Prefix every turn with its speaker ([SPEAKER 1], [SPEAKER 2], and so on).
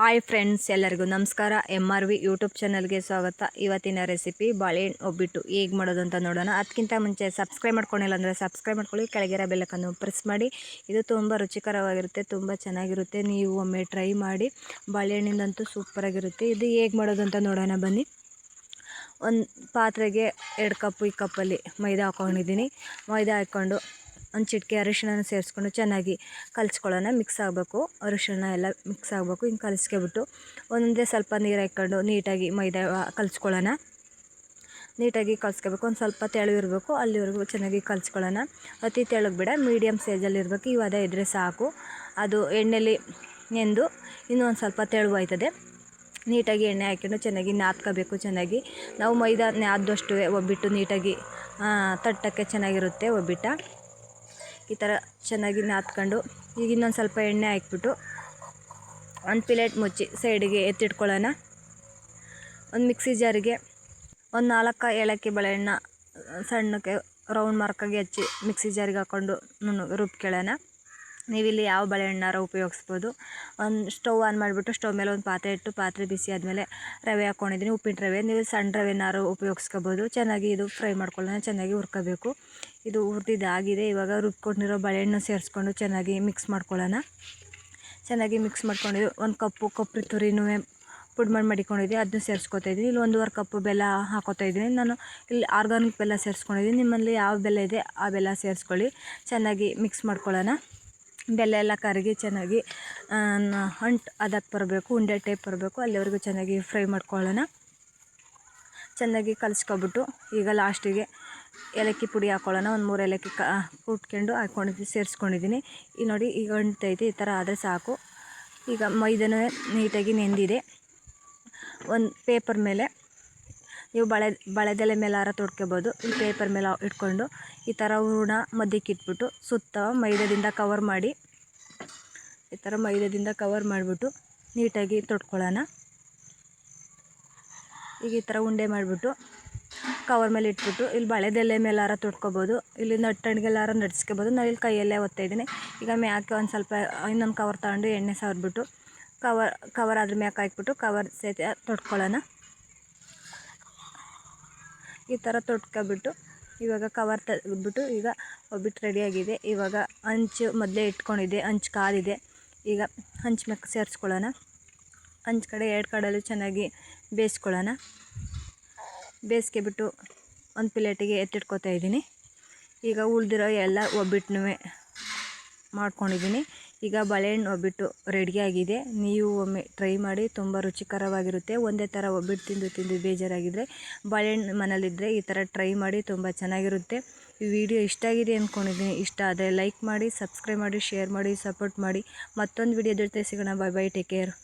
[SPEAKER 1] Hi friends, ಎಲ್ಲರಿಗೂ ನಮಸ್ಕಾರ. MRV YouTube ಚಾನಲ್ಗೆ ಸ್ವಾಗತ. ಇವತ್ತಿನ ರೆಸಿಪಿ ಬಾಳೆಹಣ್ಣು ಒಬ್ಬಿಟ್ಟು ಹೇಗೆ ಮಾಡೋದು ಅಂತ ನೋಡೋಣ. ಅದಕ್ಕಿಂತ ಮುಂಚೆ ಸಬ್ಸ್ಕ್ರೈಬ್ ಮಾಡ್ಕೊಂಡಿಲ್ಲ ಅಂದರೆ ಸಬ್ಸ್ಕ್ರೈಬ್ ಮಾಡ್ಕೊಳ್ಳಿ, ಕೆಳಗಿರೋ ಬೆಲ್ಲಕ್ಕನ್ನು ಪ್ರೆಸ್ ಮಾಡಿ. ಇದು ತುಂಬ ರುಚಿಕರವಾಗಿರುತ್ತೆ, ತುಂಬ ಚೆನ್ನಾಗಿರುತ್ತೆ. ನೀವು ಒಮ್ಮೆ ಟ್ರೈ ಮಾಡಿ. ಬಾಳೆಹಣ್ಣಿಂದಂತೂ ಸೂಪರಾಗಿರುತ್ತೆ. ಇದು ಹೇಗೆ ಮಾಡೋದು ಅಂತ ನೋಡೋಣ ಬನ್ನಿ. ಒಂದು ಪಾತ್ರೆಗೆ 2 ಕಪ್ಪು ಈ ಕಪ್ಪಲ್ಲಿ ಮೈದಾ ಹಾಕ್ಕೊಂಡಿದ್ದೀನಿ. ಮೈದಾ ಹಾಕ್ಕೊಂಡು ಒಂದು ಚಿಟಿಕೆ ಅರಿಶಿನ ಸೇರಿಸ್ಕೊಂಡು ಚೆನ್ನಾಗಿ ಕಲಿಸ್ಕೊಳ್ಳೋಣ. ಮಿಕ್ಸ್ ಆಗಬೇಕು, ಅರಿಶಿನ ಎಲ್ಲ ಮಿಕ್ಸ್ ಆಗಬೇಕು. ಹಿಂಗೆ ಕಲಿಸ್ಕೊಬಿಟ್ಟು ಒಂದೇ ಸ್ವಲ್ಪ ನೀರು ಹಾಕ್ಕೊಂಡು ನೀಟಾಗಿ ಮೈದಾ ಕಲಿಸ್ಕೊಳ್ಳೋಣ. ನೀಟಾಗಿ ಕಲಿಸ್ಕೋಬೇಕು. ಒಂದು ಸ್ವಲ್ಪ ತೆಳುವಿರಬೇಕು, ಅಲ್ಲಿವರೆಗೂ ಚೆನ್ನಾಗಿ ಕಲಿಸ್ಕೊಳ್ಳೋಣ. ಅತಿ ತೆಳುಗೆ ಬೇಡ, ಮೀಡಿಯಮ್ ಸೈಜಲ್ಲಿ ಇರಬೇಕು. ಈ ಹದ ಇದ್ದರೆ ಸಾಕು. ಅದು ಎಣ್ಣೆಯಲ್ಲಿ ನೆಂದು ಇನ್ನೂ ಒಂದು ಸ್ವಲ್ಪ ತೆಳು ಆಯ್ತದೆ. ನೀಟಾಗಿ ಎಣ್ಣೆ ಹಾಕ್ಕೊಂಡು ಚೆನ್ನಾಗಿ ನಾದ್ಕೋಬೇಕು. ಚೆನ್ನಾಗಿ ನಾವು ಮೈದಾ ನಾದಷ್ಟು ಒಬ್ಬಿಟ್ಟು ನೀಟಾಗಿ ತಟ್ಟಕ್ಕೆ ಚೆನ್ನಾಗಿರುತ್ತೆ. ಒಬ್ಬಿಟ್ಟು ಈ ಥರ ಚೆನ್ನಾಗಿ ನಾದ್ಕೊಂಡು ಈಗ ಇನ್ನೊಂದು ಸ್ವಲ್ಪ ಎಣ್ಣೆ ಹಾಕ್ಬಿಟ್ಟು ಒಂದು ಪ್ಲೇಟ್ ಮುಚ್ಚಿ ಸೈಡಿಗೆ ಎತ್ತಿಟ್ಕೊಳ್ಳೋಣ. ಒಂದು ಮಿಕ್ಸಿ ಜಾರಿಗೆ ಒಂದು 4 ಏಲಕ್ಕಿ ಬಾಳೆಹಣ್ಣ ಸಣ್ಣಕ್ಕೆ ರೌಂಡ್ ಮಾರ್ಕಾಗಿ ಹಚ್ಚಿ ಮಿಕ್ಸಿ ಜಾರಿಗೆ ಹಾಕ್ಕೊಂಡು ರುಬ್ಕೊಳ್ಳೋಣ. ನೀವಿಲ್ಲಿ ಯಾವ ಬಾಳೆಹಣ್ಣಾರು ಉಪಯೋಗಿಸ್ಬೋದು. ಒಂದು ಸ್ಟವ್ ಆನ್ ಮಾಡಿಬಿಟ್ಟು ಸ್ಟವ್ ಮೇಲೆ ಒಂದು ಪಾತ್ರೆ ಇಟ್ಟು ಪಾತ್ರೆ ಬಿಸಿ ಆದಮೇಲೆ ರವೆ ಹಾಕ್ಕೊಂಡಿದ್ದೀನಿ, ಉಪ್ಪಿನ ರವೆ. ನೀವು ಸಣ್ಣ ರವೆನಾರು ಉಪಯೋಗಿಸ್ಕೋಬೋದು. ಚೆನ್ನಾಗಿ ಇದು ಫ್ರೈ ಮಾಡ್ಕೊಳ್ಳೋಣ, ಚೆನ್ನಾಗಿ ಹುರ್ಕೋಬೇಕು. ಇದು ಹುರಿದಿದ್ದಾಗಿದೆ. ಇವಾಗ ರುಬ್ಕೊಂಡಿರೋ ಬಾಳೆಹಣ್ಣು ಸೇರಿಸ್ಕೊಂಡು ಚೆನ್ನಾಗಿ ಮಿಕ್ಸ್ ಮಾಡ್ಕೊಳ್ಳೋಣ. ಚೆನ್ನಾಗಿ ಮಿಕ್ಸ್ ಮಾಡ್ಕೊಂಡಿದ್ದು ಒಂದು ಕಪ್ಪು ಕೊಬ್ಬರಿ ತುರಿನೂ ಪುಡಿ ಮಡಿಕೊಂಡಿದ್ದೆ, ಅದನ್ನು ಸೇರಿಸ್ಕೊತಾ ಇದ್ದೀನಿ. ಇಲ್ಲಿ 1.5 ಕಪ್ಪು ಬೆಲ್ಲ ಹಾಕೋತಾ ಇದ್ದೀನಿ. ನಾನು ಇಲ್ಲಿ ಆರ್ಗಾನಿಕ್ ಬೆಲ್ಲ ಸೇರಿಸ್ಕೊಂಡಿದ್ದೀನಿ. ನಿಮ್ಮಲ್ಲಿ ಯಾವ ಬೆಲ್ಲ ಇದೆ ಆ ಬೆಲ್ಲ ಸೇರಿಸ್ಕೊಳ್ಳಿ. ಚೆನ್ನಾಗಿ ಮಿಕ್ಸ್ ಮಾಡ್ಕೊಳ್ಳೋಣ. ಬೆಲ್ಲ ಎಲ್ಲ ಕರಗಿ ಚೆನ್ನಾಗಿ ಅಂಟು ಅದಕ್ಕೆ ಬರಬೇಕು, ಉಂಡೆ ಟೈಪ್ ಬರಬೇಕು. ಅಲ್ಲಿವರೆಗೂ ಚೆನ್ನಾಗಿ ಫ್ರೈ ಮಾಡ್ಕೊಳ್ಳೋಣ. ಚೆನ್ನಾಗಿ ಕಲಿಸ್ಕೊಬಿಟ್ಟು ಈಗ ಲಾಸ್ಟಿಗೆ ಏಲಕ್ಕಿ ಪುಡಿ ಹಾಕ್ಕೊಳ್ಳೋಣ. ಒಂದು 3 ಏಲಕ್ಕಿ ಕುಟ್ಕೊಂಡು ಸೇರಿಸ್ಕೊಂಡಿದ್ದೀನಿ. ಈಗ ನೋಡಿ, ಈಗ ಅಂಟೈತೆ. ಈ ಥರ ಆದರೆ ಸಾಕು. ಈಗ ಮೈದಾನೂ ನೀಟಾಗಿ ನೆಂದಿದೆ. ಒಂದು ಪೇಪರ್ ಮೇಲೆ ನೀವು ಬಳೆದೆಲೆ ಮೇಲೆ ತೊಡ್ಕೊಬೋದು. ಈ ಪೇಪರ್ ಮೇಲೆ ಇಟ್ಕೊಂಡು ಈ ಥರ ಹೂರಣ ಮಧ್ಯಕ್ಕೆ ಇಟ್ಬಿಟ್ಟು ಸುತ್ತ ಮೈದಾದಿಂದ ಕವರ್ ಮಾಡಿ, ಈ ಥರ ಮೈದಾದಿಂದ ಕವರ್ ಮಾಡಿಬಿಟ್ಟು ನೀಟಾಗಿ ತೊಟ್ಕೊಳ್ಳೋಣ. ಈಗ ಈ ಥರ ಉಂಡೆ ಮಾಡಿಬಿಟ್ಟು ಕವರ್ ಮೇಲೆ ಇಟ್ಬಿಟ್ಟು ಇಲ್ಲಿ ಬಳೆದೆಲೆ ಮೇಲಾರ ತೊಟ್ಕೊಬೋದು, ಇಲ್ಲಿ ನಟ್ಟಣಿಗೆಲ್ಲಾರ ನಡ್ಸ್ಕೊಬೋದು. ನಾನು ಇಲ್ಲಿ ಕೈಯಲ್ಲೇ ಒತ್ತಾಯಿದ್ದೀನಿ. ಈಗ ಮ್ಯಾಕೆ ಒಂದು ಸ್ವಲ್ಪ ಇನ್ನೊಂದು ಕವರ್ ತಗೊಂಡು ಎಣ್ಣೆ ಸವರ್ಬಿಟ್ಟು ಕವರ್ ಅದ್ರ ಮ್ಯಾಕೆ ಹಾಕ್ಬಿಟ್ಟು ಕವರ್ ಸಹಿತ ತೊಟ್ಕೊಳ್ಳೋಣ. ಈ ಥರ ತೊಟ್ಕೊಬಿಟ್ಟು ಇವಾಗ ಕವರ್ ತೆಗೆದ್ಬಿಟ್ಟು ಈಗ ಒಬ್ಬಿಟ್ಟು ರೆಡಿಯಾಗಿದೆ. ಇವಾಗ ಹಂಚು ಮೊದಲೇ ಇಟ್ಕೊಂಡಿದ್ದೆ, ಹಂಚು ಕಾದಿದೆ. ಈಗ ಹಂಚು ಮ್ಯಾಕೆ ಸೇರಿಸ್ಕೊಳ್ಳೋಣ. ಹಂಚು ಕಡೆ 2 ಕಡೆಯಲ್ಲೂ ಚೆನ್ನಾಗಿ ಬೇಯಿಸ್ಕೊಳ್ಳೋಣ. ಬೇಯಿಸ್ಕೊಬಿಟ್ಟು ಒಂದು ಪ್ಲೇಟಿಗೆ ಎತ್ತಿಟ್ಕೊತಾ ಇದ್ದೀನಿ. ಈಗ ಉಳಿದಿರೋ ಎಲ್ಲ ಒಬ್ಬಿಟ್ಟನ್ನು ಮಾಡ್ಕೊಂಡಿದ್ದೀನಿ. ಈಗ ಬಾಳೆಹಣ್ಣು ಒಬ್ಬಿಟ್ಟು ರೆಡಿಯಾಗಿದೆ. ನೀವು ಒಮ್ಮೆ ಟ್ರೈ ಮಾಡಿ, ತುಂಬ ರುಚಿಕರವಾಗಿರುತ್ತೆ. ಒಂದೇ ಥರ ಒಬ್ಬಿಟ್ಟು ತಿಂದು ಬೇಜಾರಾಗಿದ್ದರೆ ಬಾಳೆಹಣ್ಣು ಮನೇಲಿದ್ದರೆ ಈ ಥರ ಟ್ರೈ ಮಾಡಿ, ತುಂಬ ಚೆನ್ನಾಗಿರುತ್ತೆ. ಈ ವಿಡಿಯೋ ಇಷ್ಟ ಆಗಿದೆ ಅಂದ್ಕೊಂಡಿದ್ದೀನಿ. ಇಷ್ಟ ಆದರೆ ಲೈಕ್ ಮಾಡಿ, ಸಬ್ಸ್ಕ್ರೈಬ್ ಮಾಡಿ, ಶೇರ್ ಮಾಡಿ, ಸಪೋರ್ಟ್ ಮಾಡಿ. ಮತ್ತೊಂದು ವಿಡಿಯೋ ಜೊತೆ ಸಿಗೋಣ. Bye bye, take care.